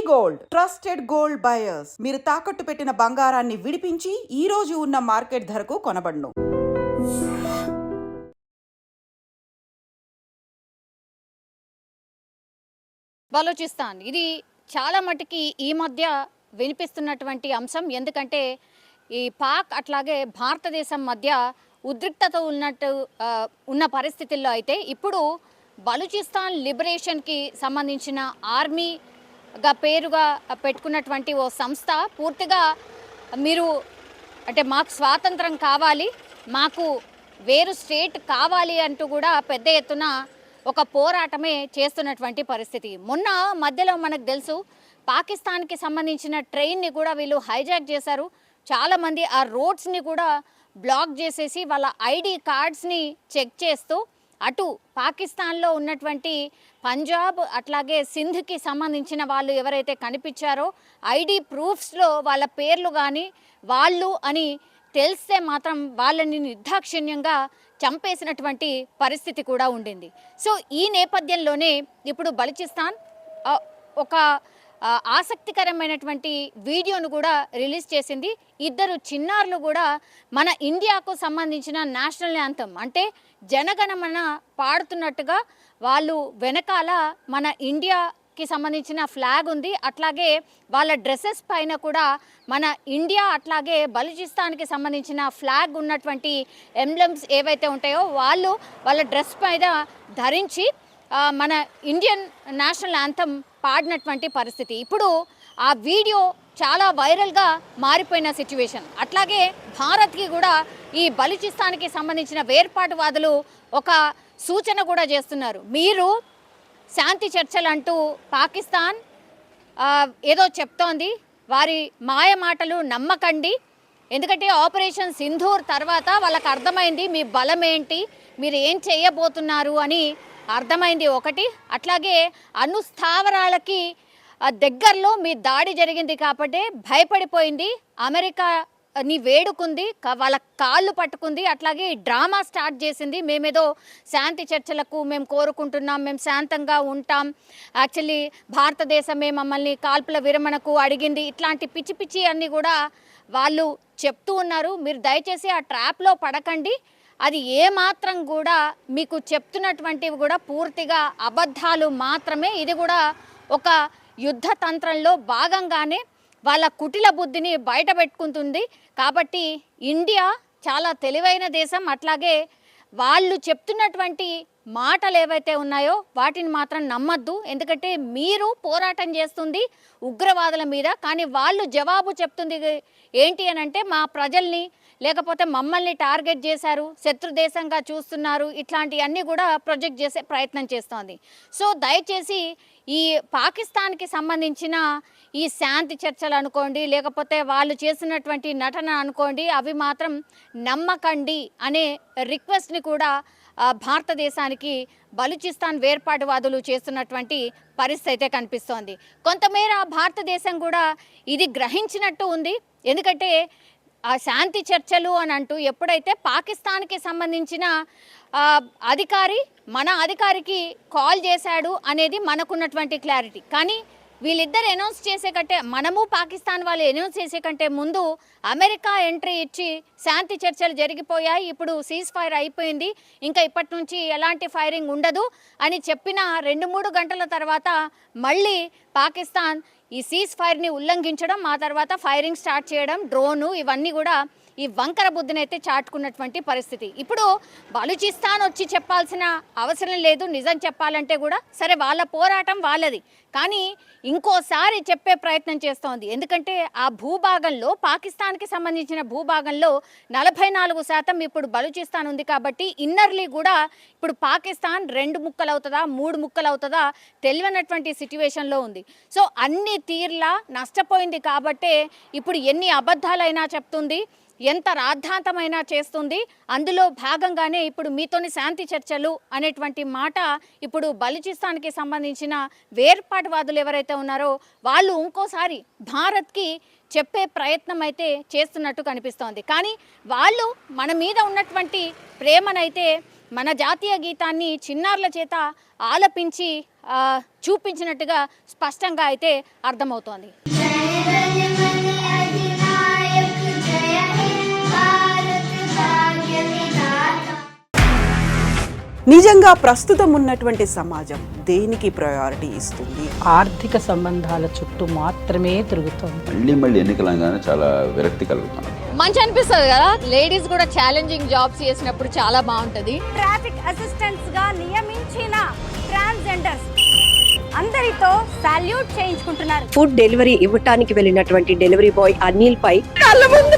Gold trusted gold buyers మీరు తాకట్టు పెట్టిన బంగారాన్ని విడిపించి ఈ రోజు ఉన్న మార్కెట్ ధరకు కొనబడును. బలూచిస్తాన్ ఇది చాలా మటుకి ఈ మధ్య వినిపిస్తున్నటువంటి అంశం. ఎందుకంటే ఈ పాక్ అట్లాగే భారతదేశం మధ్య ఉద్రిక్తత ఉన్న పరిస్థితుల్లో అయితే ఇప్పుడు బలూచిస్తాన్ లిబరేషన్కి సంబంధించిన ఆర్మీగా పేరుగా పెట్టుకున్నటువంటి ఓ సంస్థ పూర్తిగా మీరు అంటే మాకు స్వాతంత్రం కావాలి, మాకు వేరు స్టేట్ కావాలి అంటూ కూడా పెద్ద ఎత్తున ఒక పోరాటమే చేస్తున్నటువంటి పరిస్థితి. మొన్న మధ్యలో మనకు తెలుసు పాకిస్తాన్కి సంబంధించిన ట్రైన్ని కూడా వీళ్ళు హైజాక్ చేశారు. చాలామంది ఆ రోడ్స్ని కూడా బ్లాక్ చేసేసి వాళ్ళ ఐడి కార్డ్స్ని చెక్ చేస్తూ అటు పాకిస్తాన్లో ఉన్నటువంటి పంజాబ్ అట్లాగే సింధ్కి సంబంధించిన వాళ్ళు ఎవరైతే కనిపించారో ఐడి ప్రూఫ్స్లో వాళ్ళ పేర్లు కానీ వాళ్ళు అని తెలిస్తే మాత్రం వాళ్ళని నిర్దాక్షిణ్యంగా చంపేసినటువంటి పరిస్థితి కూడా ఉండింది. సో ఈ నేపథ్యంలోనే ఇప్పుడు బలూచిస్తాన్ ఒక ఆసక్తికరమైనటువంటి వీడియోను కూడా రిలీజ్ చేసింది. ఇద్దరు చిన్నారులు కూడా మన ఇండియాకు సంబంధించిన నేషనల్ యాంథమ్ అంటే జనగణమన పాడుతున్నట్టుగా వాళ్ళు వెనకాల మన ఇండియాకి సంబంధించిన ఫ్లాగ్ ఉంది. అట్లాగే వాళ్ళ డ్రెస్సెస్ పైన కూడా మన ఇండియా అట్లాగే బలూచిస్తాన్కి సంబంధించిన ఫ్లాగ్ ఉన్నటువంటి ఎంబ్లమ్స్ ఏవైతే ఉంటాయో వాళ్ళు వాళ్ళ డ్రెస్ పైన ధరించి మన ఇండియన్ నేషనల్ యాంథమ్ పాడినటువంటి పరిస్థితి. ఇప్పుడు ఆ వీడియో చాలా వైరల్గా మారిపోయిన సిచ్యువేషన్. అట్లాగే భారత్కి కూడా ఈ బలూచిస్తాన్కి సంబంధించిన వేర్పాటువాదులు ఒక సూచన కూడా చేస్తున్నారు. మీరు శాంతి చర్చలు అంటూ పాకిస్తాన్ ఏదో చెప్తోంది, వారి మాయ మాటలు నమ్మకండి. ఎందుకంటే ఆపరేషన్ సింధూర్ తర్వాత వాళ్ళకి అర్థమైంది మీ బలం ఏంటి, మీరు ఏం చేయబోతున్నారు అని అర్థమైంది ఒకటి. అట్లాగే అణుస్థావరాలకి దగ్గరలో మీ దాడి జరిగింది కాబట్టి భయపడిపోయింది, అమెరికాని వేడుకుంది, వాళ్ళ కాళ్ళు పట్టుకుంది, అట్లాగే డ్రామా స్టార్ట్ చేసింది. మేమేదో శాంతి చర్చలకు మేము కోరుకుంటున్నాం, మేము శాంతంగా ఉంటాం, యాక్చువల్లీ భారతదేశమే మమ్మల్ని కాల్పుల విరమణకు అడిగింది, ఇట్లాంటి పిచ్చి పిచ్చి అన్నీ కూడా వాళ్ళు చెప్తూ ఉన్నారు. మీరు దయచేసి ఆ ట్రాప్లో పడకండి, అది ఏమాత్రం కూడా మీకు చెప్తున్నటువంటివి కూడా పూర్తిగా అబద్ధాలు మాత్రమే. ఇది కూడా ఒక యుద్ధ తంత్రంలో భాగంగానే వాళ్ళ కుటిల బుద్ధిని బయట పెట్టుకుంటుంది. కాబట్టి ఇండియా చాలా తెలివైన దేశం. అట్లాగే వాళ్ళు చెప్తున్నటువంటి మాటలు ఏవైతే ఉన్నాయో వాటిని మాత్రం నమ్మద్దు. ఎందుకంటే మీరు పోరాటం చేస్తుంది ఉగ్రవాదుల మీద, కానీ వాళ్ళు జవాబు చెప్తుంది ఏంటి అని అంటే మా ప్రజల్ని లేకపోతే మమ్మల్ని టార్గెట్ చేశారు, శత్రు దేశంగా చూస్తున్నారు, ఇట్లాంటివన్నీ కూడా ప్రొజెక్ట్ చేసే ప్రయత్నం చేస్తోంది. సో దయచేసి ఈ పాకిస్తాన్కి సంబంధించిన ఈ శాంతి చర్చలు అనుకోండి, లేకపోతే వాళ్ళు చేసినటువంటి నటన అనుకోండి, అవి మాత్రం నమ్మకండి అనే రిక్వెస్ట్ని కూడా భారతదేశానికి బలూచిస్తాన్ వేర్పాటువాదులు చేస్తున్నటువంటి పరిస్థితి అయితే కనిపిస్తోంది. కొంతమేర భారతదేశం కూడా ఇది గ్రహించినట్టు ఉంది. ఎందుకంటే ఆ శాంతి చర్చలు అని అంటూ ఎప్పుడైతే పాకిస్తాన్కి సంబంధించిన అధికారి మన అధికారికి కాల్ చేశాడు అనేది మనకున్నటువంటి క్లారిటీ. కానీ వీళ్ళిద్దరు అనౌన్స్ చేసే కంటే, మనము పాకిస్తాన్ వాళ్ళు అనౌన్స్ చేసే కంటే ముందు అమెరికా ఎంట్రీ ఇచ్చి శాంతి చర్చలు జరిగిపోయాయి, ఇప్పుడు సీజ్ ఫైర్ అయిపోయింది, ఇంకా ఇప్పటి నుంచి ఎలాంటి ఫైరింగ్ ఉండదు అని చెప్పిన 2-3 గంటల తర్వాత మళ్ళీ పాకిస్తాన్ ఈ సీజ్ ఫైర్ని ఉల్లంఘించడం, ఆ తర్వాత ఫైరింగ్ స్టార్ట్ చేయడం, డ్రోను, ఇవన్నీ కూడా ఈ వంకర బుద్ధిని అయితే చాటుకున్నటువంటి పరిస్థితి. ఇప్పుడు బలూచిస్తాన్ వచ్చి చెప్పాల్సిన అవసరం లేదు. నిజం చెప్పాలంటే కూడా సరే వాళ్ళ పోరాటం వాళ్ళది, కానీ ఇంకోసారి చెప్పే ప్రయత్నం చేస్తోంది. ఎందుకంటే ఆ భూభాగంలో పాకిస్తాన్కి సంబంధించిన భూభాగంలో 44% ఇప్పుడు బలూచిస్తాన్ ఉంది. కాబట్టి ఇన్నర్లీ కూడా ఇప్పుడు పాకిస్తాన్ 2 ముక్కలు అవుతుందా 3 ముక్కలు అవుతుందా తెలియనటువంటి సిచ్యువేషన్లో ఉంది. సో అన్ని తీర్లా నష్టపోయింది. కాబట్టే ఇప్పుడు ఎన్ని అబద్ధాలైనా చెప్తుంది, ఎంత రాద్ధాంతమైనా చేస్తుంది. అందులో భాగంగానే ఇప్పుడు మీతోని శాంతి చర్చలు అనేటువంటి మాట ఇప్పుడు బలూచిస్తాన్కి సంబంధించిన వేర్పాటువాదులు ఎవరైతే ఉన్నారో వాళ్ళు ఇంకోసారి భారత్కి చెప్పే ప్రయత్నం అయితే చేస్తున్నట్టు కనిపిస్తోంది. కానీ వాళ్ళు మన మీద ఉన్నటువంటి ప్రేమనైతే మన జాతీయ గీతాన్ని చిన్నారుల చేత ఆలపించి చూపించినట్టుగా స్పష్టంగా అయితే అర్థమవుతోంది. నిజంగా ప్రస్తుతం ఉన్నటువంటి సమాజం దేనికి ప్రయారిటీ ఇస్తుంది? ఆర్థిక సంబంధాల చుట్టూ మాత్రమే తిరుగుతోంది. మళ్ళీ ఎన్నికలంగానే చాలా విరక్తి కలుగుతాను. మంచి అనిపిస్తుంది కదా, లేడీస్ కూడా ఛాలెంజింగ్ జాబ్స్ చేసినప్పుడు చాలా బాగుంటది. ట్రాఫిక్ అసిస్టెంట్స్ గా నియమించిన ట్రాన్స్జెండర్స్ అందరితో సాల్యూట్ చేయించుకుంటున్నారు. ఫుడ్ డెలివరీ ఇవ్వటానికి వెళ్ళినటువంటి డెలివరీ బాయ్ అనిల్ పై కళ్ళ ముందు